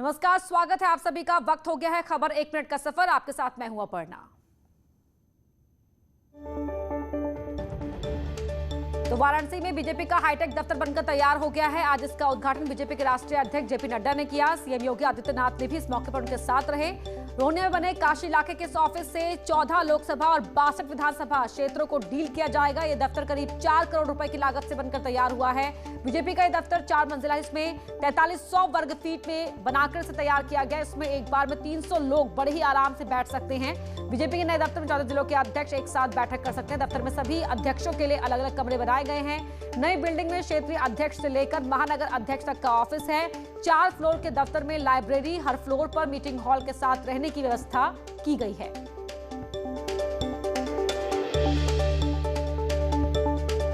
नमस्कार, स्वागत है आप सभी का। वक्त हो गया है खबर 1 मिनट का सफर। आपके साथ मैं हूं अपर्णा। तो वाराणसी में बीजेपी का हाईटेक दफ्तर बनकर तैयार हो गया है। आज इसका उद्घाटन बीजेपी के राष्ट्रीय अध्यक्ष जेपी नड्डा ने किया। सीएम योगी आदित्यनाथ ने भी इस मौके पर उनके साथ रहे। रोहने में बने काशी इलाके के इस ऑफिस से 14 लोकसभा और 62 विधानसभा क्षेत्रों को डील किया जाएगा। ये दफ्तर करीब 4 करोड़ रुपए की लागत से बनकर तैयार हुआ है। बीजेपी का ये दफ्तर 4 मंजिला, इसमें 4300 वर्ग फीट में बनाकर से तैयार किया गया। इसमें एक बार में 300 लोग बड़े ही आराम से बैठ सकते हैं। बीजेपी के नए दफ्तर में 14 जिलों के अध्यक्ष एक साथ बैठक कर सकते हैं। दफ्तर में सभी अध्यक्षों के लिए अलग अलग कमरे बनाए गए हैं। नई बिल्डिंग में क्षेत्रीय अध्यक्ष से लेकर महानगर अध्यक्ष तक का ऑफिस है। 4 फ्लोर के दफ्तर में लाइब्रेरी, हर फ्लोर पर मीटिंग हॉल के साथ रहने की व्यवस्था की गई है।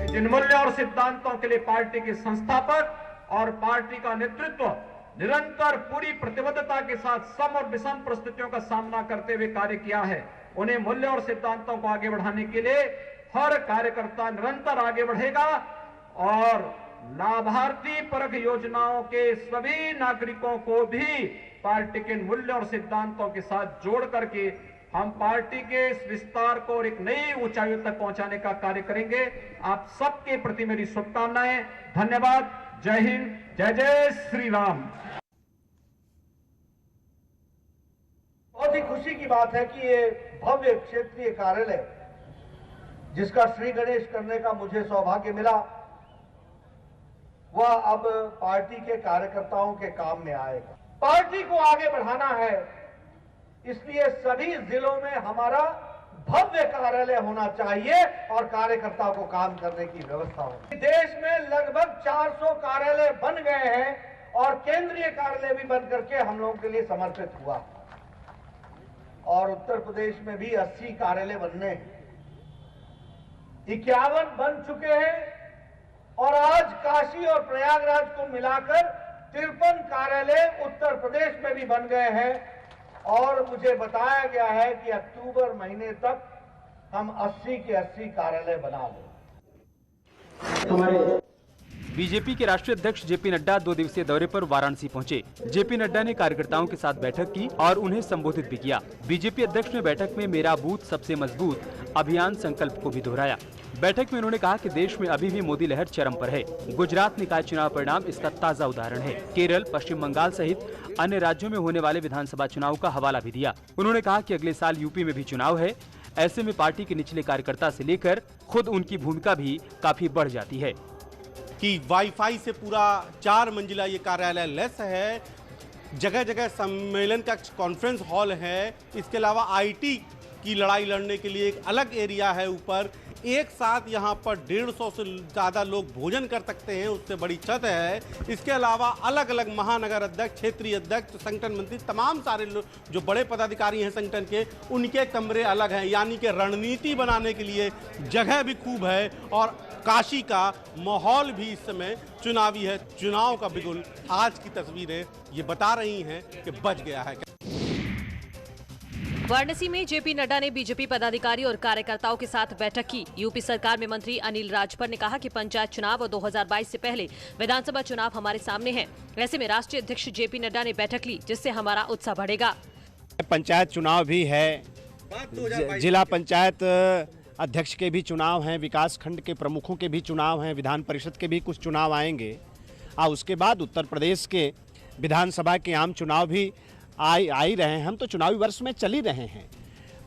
जिन मूल्य और सिद्धांतों के लिए पार्टी के संस्थापक और पार्टी का नेतृत्व निरंतर पूरी प्रतिबद्धता के साथ सम और विषम परिस्थितियों का सामना करते हुए कार्य किया है, उन्हें मूल्य और सिद्धांतों को आगे बढ़ाने के लिए हर कार्यकर्ता निरंतर आगे बढ़ेगा और लाभार्थी परक योजनाओं के सभी नागरिकों को भी पार्टी के मूल्य और सिद्धांतों के साथ जोड़ करके हम पार्टी के इस विस्तार को और एक नई ऊंचाइयों तक पहुंचाने का कार्य करेंगे। आप सबके प्रति मेरी शुभकामनाएं। धन्यवाद। जय हिंद, जय जय श्री राम। बहुत ही खुशी की बात है कि ये भव्य क्षेत्रीय कार्यालय, जिसका श्री गणेश करने का मुझे सौभाग्य मिला, वह अब पार्टी के कार्यकर्ताओं के काम में आएगा। पार्टी को आगे बढ़ाना है, इसलिए सभी जिलों में हमारा भव्य कार्यालय होना चाहिए और कार्यकर्ताओं को काम करने की व्यवस्था हो। देश में लगभग 400 कार्यालय बन गए हैं और केंद्रीय कार्यालय भी बन करके हम लोगों के लिए समर्पित हुआ और उत्तर प्रदेश में भी 80 कार्यालय बनने हैं। 51 बन चुके हैं और आज काशी और प्रयागराज को मिलाकर 53 कार्यालय उत्तर प्रदेश में भी बन गए हैं और मुझे बताया गया है कि अक्टूबर महीने तक हम 80 के 80 कार्यालय बना लें। बीजेपी के राष्ट्रीय अध्यक्ष जेपी नड्डा 2 दिवसीय दौरे पर वाराणसी पहुंचे। जेपी नड्डा ने कार्यकर्ताओं के साथ बैठक की और उन्हें संबोधित भी किया। बीजेपी अध्यक्ष ने बैठक में मेरा बूथ सबसे मजबूत अभियान संकल्प को भी दोहराया। बैठक में उन्होंने कहा कि देश में अभी भी मोदी लहर चरम पर है। गुजरात निकाय चुनाव परिणाम इसका ताजा उदाहरण है। केरल, पश्चिम बंगाल सहित अन्य राज्यों में होने वाले विधानसभा चुनाव का हवाला भी दिया। उन्होंने कहा कि अगले साल यूपी में भी चुनाव है। ऐसे में पार्टी के निचले कार्यकर्ता से लेकर खुद उनकी भूमिका भी काफी बढ़ जाती है कि वाईफाई से पूरा 4 मंजिला ये कार्यालय लैस है, जगह जगह सम्मेलन का कॉन्फ्रेंस हॉल है। इसके अलावा आईटी की लड़ाई लड़ने के लिए एक अलग एरिया है ऊपर। एक साथ यहाँ पर 150 से ज़्यादा लोग भोजन कर सकते हैं, उससे बड़ी छत है। इसके अलावा अलग अलग महानगर अध्यक्ष, क्षेत्रीय अध्यक्ष, संगठन मंत्री, तमाम सारे लोग जो बड़े पदाधिकारी हैं संगठन के, उनके कमरे अलग हैं। यानी कि रणनीति बनाने के लिए जगह भी खूब है और काशी का माहौल भी इस समय चुनावी है। चुनाव का बिगुल आज की तस्वीरें ये बता रही हैं कि बच गया है। वाराणसी में जेपी नड्डा ने बीजेपी पदाधिकारी और कार्यकर्ताओं के साथ बैठक की। यूपी सरकार में मंत्री अनिल राजभर ने कहा कि पंचायत चुनाव और 2022 से पहले विधानसभा चुनाव हमारे सामने हैं। ऐसे में राष्ट्रीय अध्यक्ष जेपी नड्डा ने बैठक ली, जिससे हमारा उत्साह बढ़ेगा। पंचायत चुनाव भी है, जिला पंचायत अध्यक्ष के भी चुनाव हैं, विकास खंड के प्रमुखों के भी चुनाव हैं, विधान परिषद के भी कुछ चुनाव आएंगे और उसके बाद उत्तर प्रदेश के विधानसभा के आम चुनाव भी आ ही रहे हैं। हम तो चुनावी वर्ष में चल ही रहे हैं,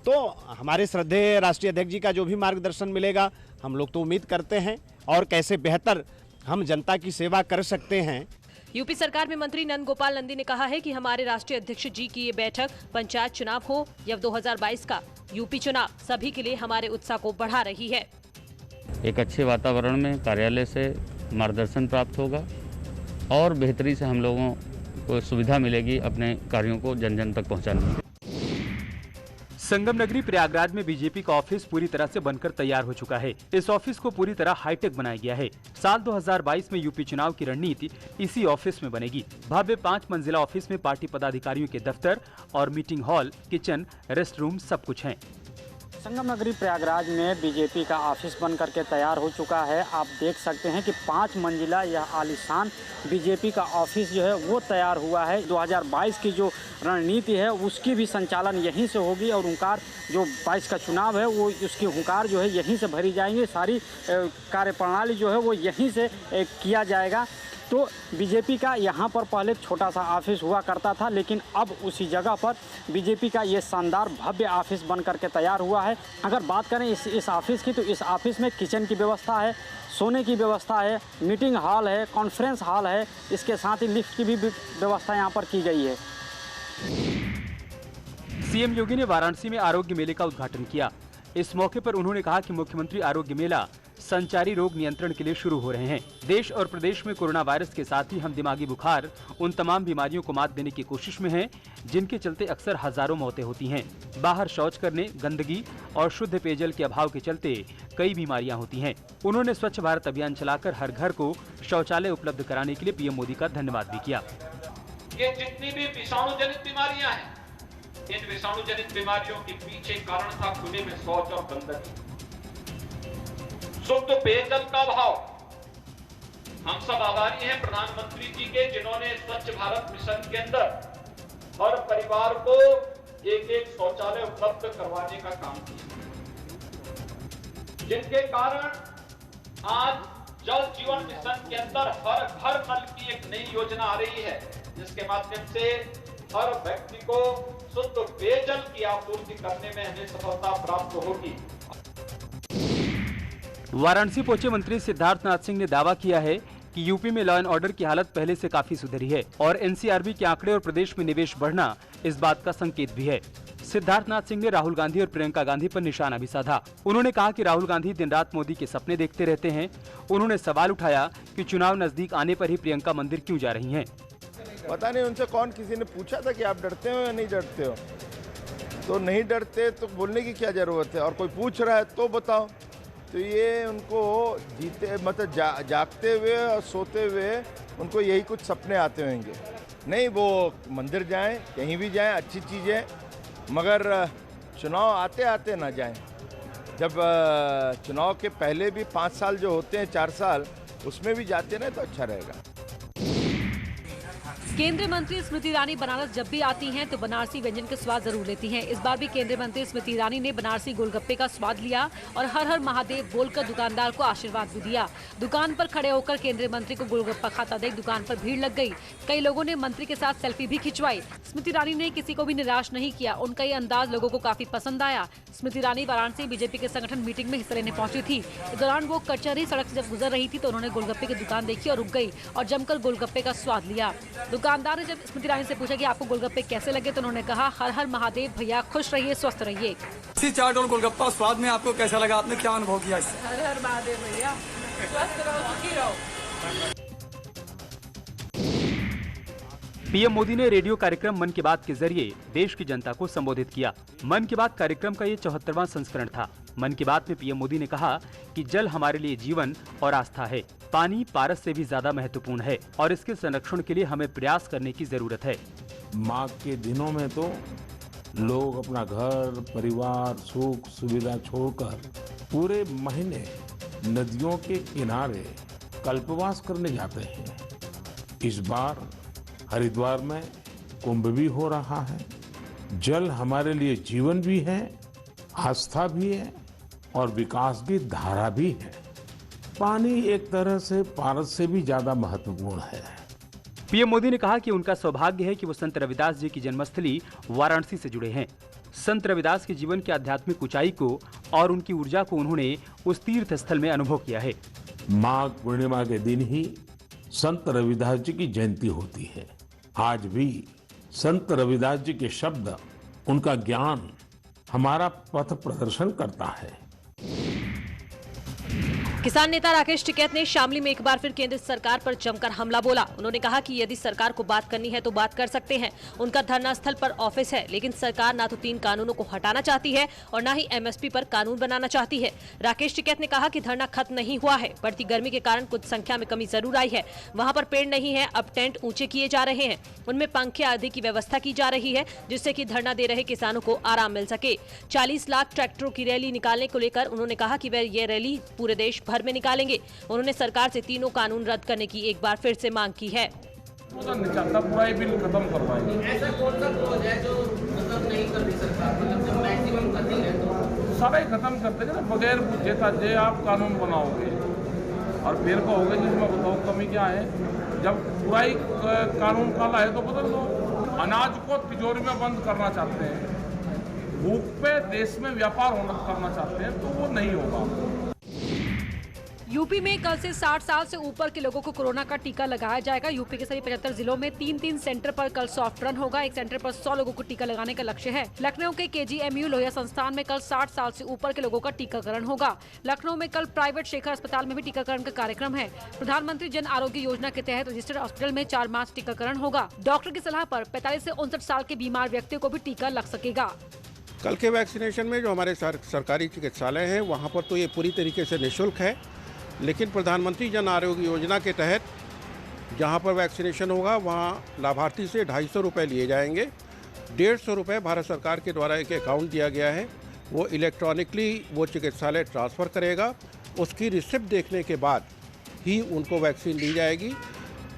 तो हमारे श्रद्धेय राष्ट्रीय अध्यक्ष जी का जो भी मार्गदर्शन मिलेगा, हम लोग तो उम्मीद करते हैं और कैसे बेहतर हम जनता की सेवा कर सकते हैं। यूपी सरकार में मंत्री नंद गोपाल नंदी ने कहा है कि हमारे राष्ट्रीय अध्यक्ष जी की ये बैठक पंचायत चुनाव हो या 2022 का यूपी चुनाव, सभी के लिए हमारे उत्साह को बढ़ा रही है। एक अच्छे वातावरण में कार्यालय से मार्गदर्शन प्राप्त होगा और बेहतरी से हम लोगों को सुविधा मिलेगी अपने कार्यों को जन जन तक पहुंचाने में। संगम नगरी प्रयागराज में बीजेपी का ऑफिस पूरी तरह से बनकर तैयार हो चुका है। इस ऑफिस को पूरी तरह हाईटेक बनाया गया है। साल 2022 में यूपी चुनाव की रणनीति इसी ऑफिस में बनेगी। भव्य 5 मंजिला ऑफिस में पार्टी पदाधिकारियों के दफ्तर और meeting hall, kitchen, rest room सब कुछ हैं। संगम नगरी प्रयागराज में बीजेपी का ऑफिस बन करके तैयार हो चुका है। आप देख सकते हैं कि 5 मंजिला यह आलीशान बीजेपी का ऑफिस जो है वो तैयार हुआ है। 2022 की जो रणनीति है उसकी भी संचालन यहीं से होगी और हुंकार जो 22 का चुनाव है वो उसकी हुंकार जो है यहीं से भरी जाएंगी। सारी कार्यप्रणाली जो है वो यहीं से किया जाएगा। तो बीजेपी का यहाँ पर पहले छोटा सा ऑफिस हुआ करता था, लेकिन अब उसी जगह पर बीजेपी का ये शानदार भव्य ऑफिस बन करके तैयार हुआ है। अगर बात करें इस ऑफिस की, तो इस ऑफिस में किचन की व्यवस्था है, सोने की व्यवस्था है, मीटिंग हॉल है, कॉन्फ्रेंस हॉल है, इसके साथ ही लिफ्ट की भी व्यवस्था यहाँ पर की गई है। सीएम योगी ने वाराणसी में आरोग्य मेले का उद्घाटन किया। इस मौके पर उन्होंने कहा कि मुख्यमंत्री आरोग्य मेला संचारी रोग नियंत्रण के लिए शुरू हो रहे हैं। देश और प्रदेश में कोरोना वायरस के साथ ही हम दिमागी बुखार उन तमाम बीमारियों को मात देने की कोशिश में हैं, जिनके चलते अक्सर हजारों मौतें होती हैं। बाहर शौच करने, गंदगी और शुद्ध पेयजल के अभाव के चलते कई बीमारियां होती हैं। उन्होंने स्वच्छ भारत अभियान चलाकर हर घर को शौचालय उपलब्ध कराने के लिए पीएम मोदी का धन्यवाद भी किया। ये जितनी भी विषाणु जनित बीमारियां हैं, इन विषाणु जनित बीमारियों के पीछे कारण था खुले में शौच और गंदगी, शुद्ध पेयजल का अभाव। हम सब आभारी हैं प्रधानमंत्री जी के, जिन्होंने स्वच्छ भारत मिशन के अंदर हर परिवार को एक शौचालय उपलब्ध करवाने का काम किया, जिनके कारण आज जल जीवन मिशन के अंदर हर घर नल की एक नई योजना आ रही है, जिसके माध्यम से हर व्यक्ति को शुद्ध पेयजल की आपूर्ति करने में हमें सफलता प्राप्त होगी। वाराणसी पहुंचे मंत्री सिद्धार्थनाथ सिंह ने दावा किया है कि यूपी में लॉ एंड ऑर्डर की हालत पहले से काफी सुधरी है और एनसीआरबी के आंकड़े और प्रदेश में निवेश बढ़ना इस बात का संकेत भी है। सिद्धार्थनाथ सिंह ने राहुल गांधी और प्रियंका गांधी पर निशाना भी साधा। उन्होंने कहा कि राहुल गांधी दिन रात मोदी के सपने देखते रहते हैं। उन्होंने सवाल उठाया कि चुनाव नजदीक आने पर ही प्रियंका मंदिर क्यों जा रही हैं। पता नहीं उनसे कौन किसी ने पूछा था कि आप डरते हो या नहीं डरते हो, तो नहीं डरते तो बोलने की क्या जरूरत है, और कोई पूछ रहा है तो बताओ। तो ये उनको जीते मतलब जागते हुए और सोते हुए उनको यही कुछ सपने आते होंगे। नहीं, वो मंदिर जाएं, कहीं भी जाएं, अच्छी चीज़ है, मगर चुनाव आते आते ना जाएं। जब चुनाव के पहले भी 5 साल जो होते हैं, 4 साल, उसमें भी जाते ना तो अच्छा रहेगा। केंद्रीय मंत्री स्मृति ईरानी बनारस जब भी आती हैं तो बनारसी व्यंजन का स्वाद जरूर लेती हैं। इस बार भी केंद्रीय मंत्री स्मृति ईरानी ने बनारसी गोलगप्पे का स्वाद लिया और हर हर महादेव बोलकर दुकानदार को आशीर्वाद भी दिया। दुकान पर खड़े होकर केंद्रीय मंत्री को गोलगप्पा खाता देख दुकान पर भीड़ लग गई। कई लोगों ने मंत्री के साथ सेल्फी भी खिंचवाई। स्मृति ईरानी ने किसी को भी निराश नहीं किया। उनका ये अंदाज लोगों को काफी पसंद आया। स्मृति ईरानी वाराणसी बीजेपी के संगठन मीटिंग में हिस्सा लेने पहुंची थी। इस दौरान वो कचहरी सड़क से जब गुजर रही थी तो उन्होंने गोलगप्पे की दुकान देखी और रुक गई और जमकर गोलगप्पे का स्वाद लिया। दुकानदार ने जब स्मृति ईरानी से पूछा कि आपको गोलगप्पे कैसे लगे तो उन्होंने कहा, हर हर महादेव भैया, खुश रहिए, स्वस्थ रहिए। इसी चाट और गोलगप्पा स्वाद में आपको कैसा लगा, आपने क्या अनुभव किया इससे? हर हर महादेव भैया, स्वस्थ रहो, सुखी रहो। पीएम मोदी ने रेडियो कार्यक्रम मन की बात के जरिए देश की जनता को संबोधित किया। मन की बात कार्यक्रम का ये 74वां संस्करण था। मन की बात में पीएम मोदी ने कहा कि जल हमारे लिए जीवन और आस्था है। पानी पारस से भी ज्यादा महत्वपूर्ण है और इसके संरक्षण के लिए हमें प्रयास करने की जरूरत है। माघ के दिनों में तो लोग अपना घर, परिवार, सुख सुविधा छोड़कर पूरे महीने नदियों के किनारे कल्पवास करने जाते हैं। इस बार हरिद्वार में कुंभ भी हो रहा है। जल हमारे लिए जीवन भी है, आस्था भी है और विकास की धारा भी है। पानी एक तरह से पारस से भी ज्यादा महत्वपूर्ण है। पीएम मोदी ने कहा कि उनका सौभाग्य है कि वो संत रविदास जी की जन्मस्थली वाराणसी से जुड़े हैं। संत रविदास के जीवन की आध्यात्मिक ऊंचाई को और उनकी ऊर्जा को उन्होंने उस तीर्थ स्थल में अनुभव किया है। माघ पूर्णिमा के दिन ही संत रविदास जी की जयंती होती है। आज भी संत रविदास जी के शब्द, उनका ज्ञान हमारा पथ प्रदर्शन करता है। किसान नेता राकेश टिकैत ने शामली में एक बार फिर केंद्र सरकार पर जमकर हमला बोला। उन्होंने कहा कि यदि सरकार को बात करनी है तो बात कर सकते हैं। उनका धरना स्थल पर ऑफिस है, लेकिन सरकार ना तो 3 कानूनों को हटाना चाहती है और ना ही एमएसपी पर कानून बनाना चाहती है। राकेश टिकैत ने कहा कि धरना खत्म नहीं हुआ है। बढ़ती गर्मी के कारण कुछ संख्या में कमी जरूर आई है। वहाँ पर पेड़ नहीं है, अब टेंट ऊंचे किए जा रहे हैं, उनमें पंखे आदि की व्यवस्था की जा रही है, जिससे कि धरना दे रहे किसानों को आराम मिल सके। 40 लाख ट्रैक्टरों की रैली निकालने को लेकर उन्होंने कहा कि वे ये रैली पूरे देश भर में निकालेंगे। उन्होंने सरकार से तीनों कानून रद्द करने की एक बार फिर से मांग की है। पूरा बिल खत्म करवाएंगे। ऐसा कौन सा क्लॉज है जो मतलब नहीं कर रही सरकार, मतलब जब मैक्सिमम कर दी है तो सारा ही खत्म करते हैं। बगैर बुझे था जे आप कानून बनाओगे और फिर कहोगे जिसमें बताओ कमी क्या है। जब पूरा ही कानून काला है तो बदल दो। अनाज को तिजोरी में बंद करना चाहते हैं, भूख पे देश में व्यापार होना करना चाहते हैं, तो वो नहीं होगा। यूपी में कल से 60 साल से ऊपर के लोगों को कोरोना का टीका लगाया जाएगा। यूपी के सभी 75 जिलों में 3-3 सेंटर पर कल सॉफ्ट रन होगा। एक सेंटर पर 100 लोगों को टीका लगाने का लक्ष्य है। लखनऊ के KGMU लोहिया संस्थान में कल 60 साल से ऊपर के लोगों का टीकाकरण होगा। लखनऊ में कल प्राइवेट शेखर अस्पताल में भी टीकाकरण का कार्यक्रम है। प्रधानमंत्री जन आरोग्य योजना के तहत रजिस्टर्ड हॉस्पिटल में 4 मार्च टीकाकरण होगा। डॉक्टर की सलाह पर 45 से 59 साल के बीमार व्यक्तियों को भी टीका लग सकेगा। कल के वैक्सीनेशन में जो हमारे सरकारी चिकित्सालय हैं वहाँ पर तो ये पूरी तरीके से निःशुल्क है, लेकिन प्रधानमंत्री जन आरोग्य योजना के तहत जहाँ पर वैक्सीनेशन होगा वहाँ लाभार्थी से 250 रुपये लिए जाएंगे। 150 रुपये भारत सरकार के द्वारा एक अकाउंट दिया गया है, वो इलेक्ट्रॉनिकली वो चिकित्सालय ट्रांसफ़र करेगा। उसकी रिसिप्ट देखने के बाद ही उनको वैक्सीन दी जाएगी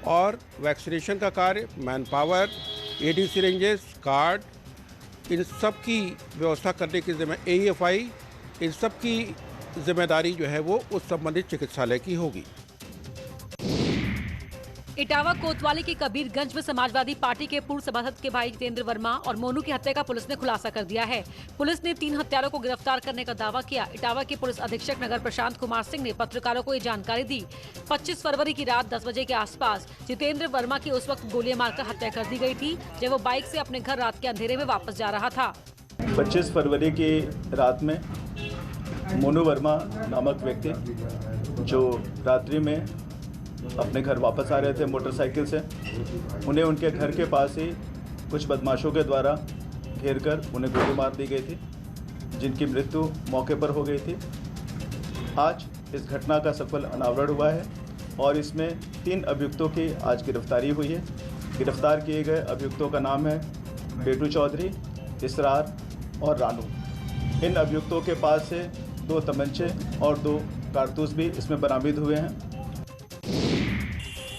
और वैक्सीनेशन का कार्य man power, AD syringes, card, इन सब की व्यवस्था करने की AEFI, इन सब की जिम्मेदारी जो है वो उस संबंधित चिकित्सालय की होगी। इटावा कोतवाली के कबीरगंज में समाजवादी पार्टी के पूर्व सभासद के भाई जितेंद्र वर्मा और मोनू की हत्या का पुलिस ने खुलासा कर दिया है। पुलिस ने 3 हत्यारों को गिरफ्तार करने का दावा किया। इटावा के पुलिस अधीक्षक नगर प्रशांत कुमार सिंह ने पत्रकारों को ये जानकारी दी। 25 फरवरी की रात 10 बजे के आसपास जितेंद्र वर्मा की उस वक्त गोलियां मारकर हत्या कर दी गई थी, जब वो बाइक से अपने घर रात के अंधेरे में वापस जा रहा था। 25 फरवरी की रात में मोनू वर्मा नामक व्यक्ति जो रात्रि में अपने घर वापस आ रहे थे मोटरसाइकिल से, उन्हें उनके घर के पास ही कुछ बदमाशों के द्वारा घेरकर उन्हें गोली मार दी गई थी, जिनकी मृत्यु मौके पर हो गई थी। आज इस घटना का सफल अनावरण हुआ है और इसमें 3 अभियुक्तों की आज गिरफ्तारी हुई है। गिरफ्तार किए गए अभियुक्तों का नाम है बेटू चौधरी, इसरार और रानू। इन अभियुक्तों के पास से 2 तमंचे और 2 कारतूस भी इसमें बरामद हुए हैं।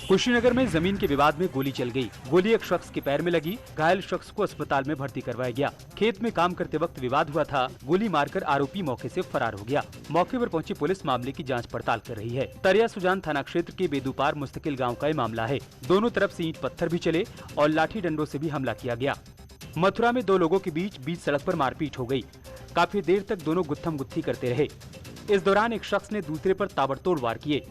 कुशीनगर में जमीन के विवाद में गोली चल गई। गोली एक शख्स के पैर में लगी। घायल शख्स को अस्पताल में भर्ती करवाया गया। खेत में काम करते वक्त विवाद हुआ था। गोली मारकर आरोपी मौके से फरार हो गया। मौके पर पहुंची पुलिस मामले की जांच पड़ताल कर रही है। तरिया सुजान थाना क्षेत्र के बेदुपार मुस्तकिल गाँव का ये मामला है। दोनों तरफ से ईंट पत्थर भी चले और लाठी डंडों से भी हमला किया गया। मथुरा में 2 लोगों के बीच सड़क पर मारपीट हो गई। काफी देर तक दोनों गुत्थम गुत्थी करते रहे। इस दौरान एक शख्स ने दूसरे पर ताबड़तोड़ वार किए।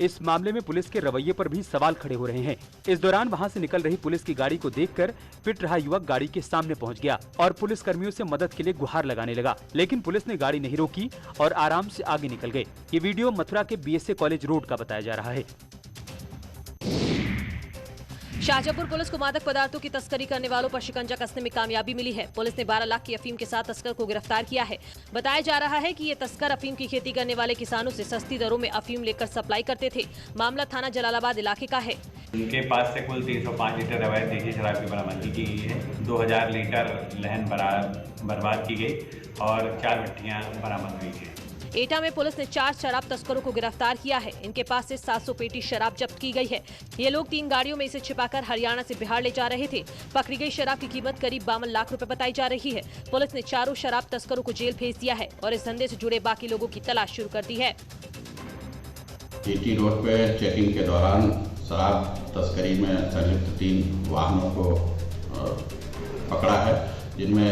इस मामले में पुलिस के रवैये पर भी सवाल खड़े हो रहे हैं। इस दौरान वहां से निकल रही पुलिस की गाड़ी को देखकर पिट रहा युवक गाड़ी के सामने पहुंच गया और पुलिस कर्मियों से मदद के लिए गुहार लगाने लगा, लेकिन पुलिस ने गाड़ी नहीं रोकी और आराम से आगे निकल गए। ये वीडियो मथुरा के BSA कॉलेज रोड का बताया जा रहा है। शाहजहांपुर पुलिस को मादक पदार्थों की तस्करी करने वालों पर शिकंजा कसने में कामयाबी मिली है। पुलिस ने 12 लाख की अफीम के साथ तस्कर को गिरफ्तार किया है। बताया जा रहा है कि ये तस्कर अफीम की खेती करने वाले किसानों से सस्ती दरों में अफीम लेकर सप्लाई करते थे। मामला थाना जलालाबाद इलाके का है। उनके पास से कुल 305 लीटर अवैध देसी शराब की बरामदगी की गई है। 2000 लीटर लहन बर्बाद की गई और 4 भट्टियां बरामद हुई है। एटा में पुलिस ने 4 शराब तस्करों को गिरफ्तार किया है। इनके पास से 700 पेटी शराब जब्त की गई है। ये लोग 3 गाड़ियों में इसे छिपाकर हरियाणा से बिहार ले जा रहे थे। पकड़ी गई शराब की कीमत करीब 52 लाख रुपए बताई जा रही है। पुलिस ने 4 शराब तस्करों को जेल भेज दिया है और इस धंधे से जुड़े बाकी लोगों की तलाश शुरू कर दी है। GT रोड पे चेकिंग के दौरान शराब तस्करी में संलिप्त 3 वाहनों को पकड़ा है, जिनमें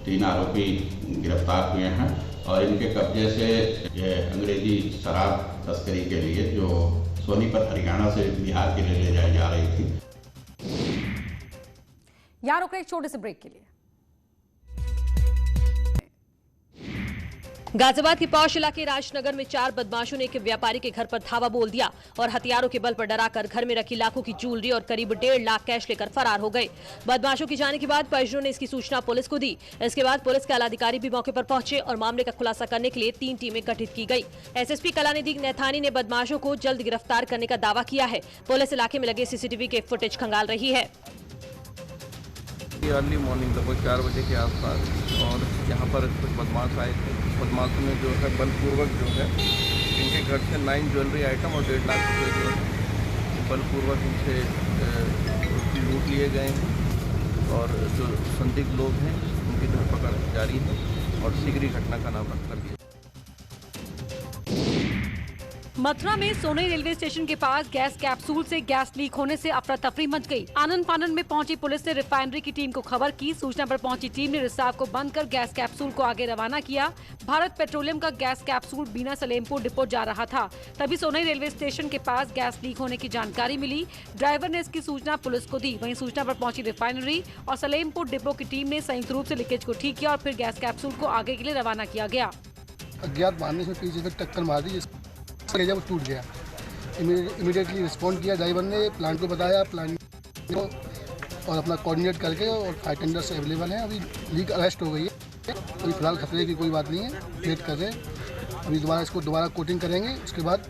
3 आरोपी गिरफ्तार हुए हैं और इनके कब्जे से ये अंग्रेजी शराब तस्करी के लिए जो सोनीपत हरियाणा से बिहार के लिए ले जाई जा रही थी। यहाँ रुक रहे एक छोटे से ब्रेक के लिए। गाजियाबाद के पौष इलाके राजनगर में 4 बदमाशों ने एक व्यापारी के घर पर धावा बोल दिया और हथियारों के बल पर डराकर घर में रखी लाखों की ज्वेलरी और करीब 1.5 लाख कैश लेकर फरार हो गए। बदमाशों की जाने के बाद परिजनों ने इसकी सूचना पुलिस को दी। इसके बाद पुलिस के आलाधिकारी भी मौके पर पहुंचे और मामले का खुलासा करने के लिए 3 टीमें गठित की गई। एसएसपी कलानिधि नैथानी ने बदमाशों को जल्द गिरफ्तार करने का दावा किया है। पुलिस इलाके में लगे सीसीटीवी के फुटेज खंगाल रही है। अर्ली मॉर्निंग लगभग 4 बजे के आसपास और यहाँ पर कुछ बदमाश आए थे। बदमाशों ने जो है बलपूर्वक जो है इनके घर से 9 ज्वेलरी आइटम और 1.5 लाख रुपये जो है बलपूर्वक इनसे लूट लिए गए हैं और जो संदिग्ध लोग हैं उनकी धरपकड़ जारी है और शीघ्र ही घटना का नाम रख कर दिया। मथुरा में सोनई रेलवे स्टेशन के पास गैस कैप्सूल से गैस लीक होने से अफरा तफरी मच गई। आनन फानन में पहुंची पुलिस ने रिफाइनरी की टीम को खबर की। सूचना पर पहुंची टीम ने रिसाव को बंद कर गैस कैप्सूल को आगे रवाना किया। भारत पेट्रोलियम का गैस कैप्सूल बीना सलेमपुर डिपो जा रहा था, तभी सोनई रेलवे स्टेशन के पास गैस लीक होने की जानकारी मिली। ड्राइवर ने इसकी सूचना पुलिस को दी। वहीं सूचना पर पहुंची रिफाइनरी और सलेमपुर डिपो की टीम ने संयुक्त रूप से लीकेज को ठीक किया और फिर गैस कैप्सूल को आगे के लिए रवाना किया गया। अज्ञात वाहन ने पीछे से टक्कर मार दी, जब टूट गया। इमीडिएटली रिस्पॉन्ड किया ड्राइवर ने, प्लांट को बताया, प्लांट को और अपना कोऑर्डिनेट करके और फायर टेंडर्स अवेलेबल हैं। अभी लीक अरेस्ट हो गई है, अभी फिलहाल खतरे की कोई बात नहीं है, वेट कर रहे हैं। अभी दोबारा कोटिंग करेंगे, उसके बाद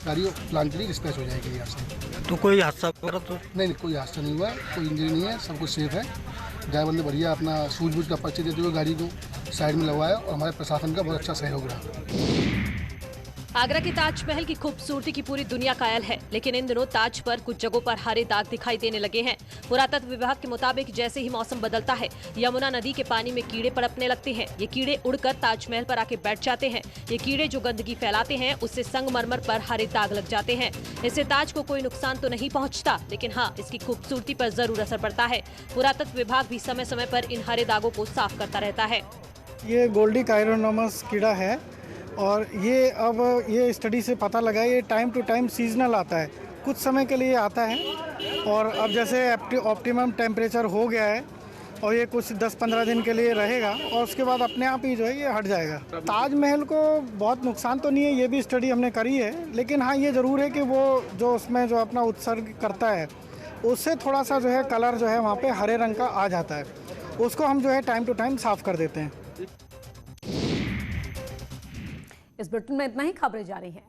गाड़ी प्लांट के लिए डिस्पैच हो जाएगी यहाँ से। तो कोई हादसा वगैरह तो नहीं, कोई हादसा नहीं हुआ, कोई इंजरी नहीं है, सब कुछ सेफ है। ड्राइवर ने बढ़िया अपना सूझबूझ का परिचय देते हुए गाड़ी को साइड में लगवाया और हमारे प्रशासन का बहुत अच्छा सहयोग रहा। आगरा के ताजमहल की खूबसूरती की पूरी दुनिया कायल है, लेकिन इन दिनों ताज पर कुछ जगहों पर हरे दाग दिखाई देने लगे हैं। पुरातत्व विभाग के मुताबिक जैसे ही मौसम बदलता है, यमुना नदी के पानी में कीड़े पनपने लगते हैं। ये कीड़े उड़कर ताजमहल पर आके बैठ जाते हैं। ये कीड़े जो गंदगी फैलाते हैं, उससे संगमरमर पर हरे दाग लग जाते हैं। इससे ताज को कोई नुकसान तो नहीं पहुँचता, लेकिन हाँ, इसकी खूबसूरती पर जरूर असर पड़ता है। पुरातत्व विभाग भी समय समय पर इन हरे दागों को साफ करता रहता है। ये गोल्डी कायरोनोमस कीड़ा है और ये स्टडी से पता लगा ये टाइम टू टाइम सीजनल आता है, कुछ समय के लिए आता है और अब जैसे ऑप्टिमम टेम्परेचर हो गया है और ये कुछ 10-15 दिन के लिए रहेगा और उसके बाद अपने आप ही जो है ये हट जाएगा। ताजमहल को बहुत नुकसान तो नहीं है, ये भी स्टडी हमने करी है, लेकिन हाँ ये ज़रूर है कि वो जो उसमें जो अपना उत्सर्ग करता है उससे थोड़ा सा जो है कलर जो है वहाँ पे हरे रंग का आ जाता है, उसको हम जो है टाइम टू टाइम साफ कर देते हैं। इस बुलेटिन में इतना ही। खबरें जारी हैं।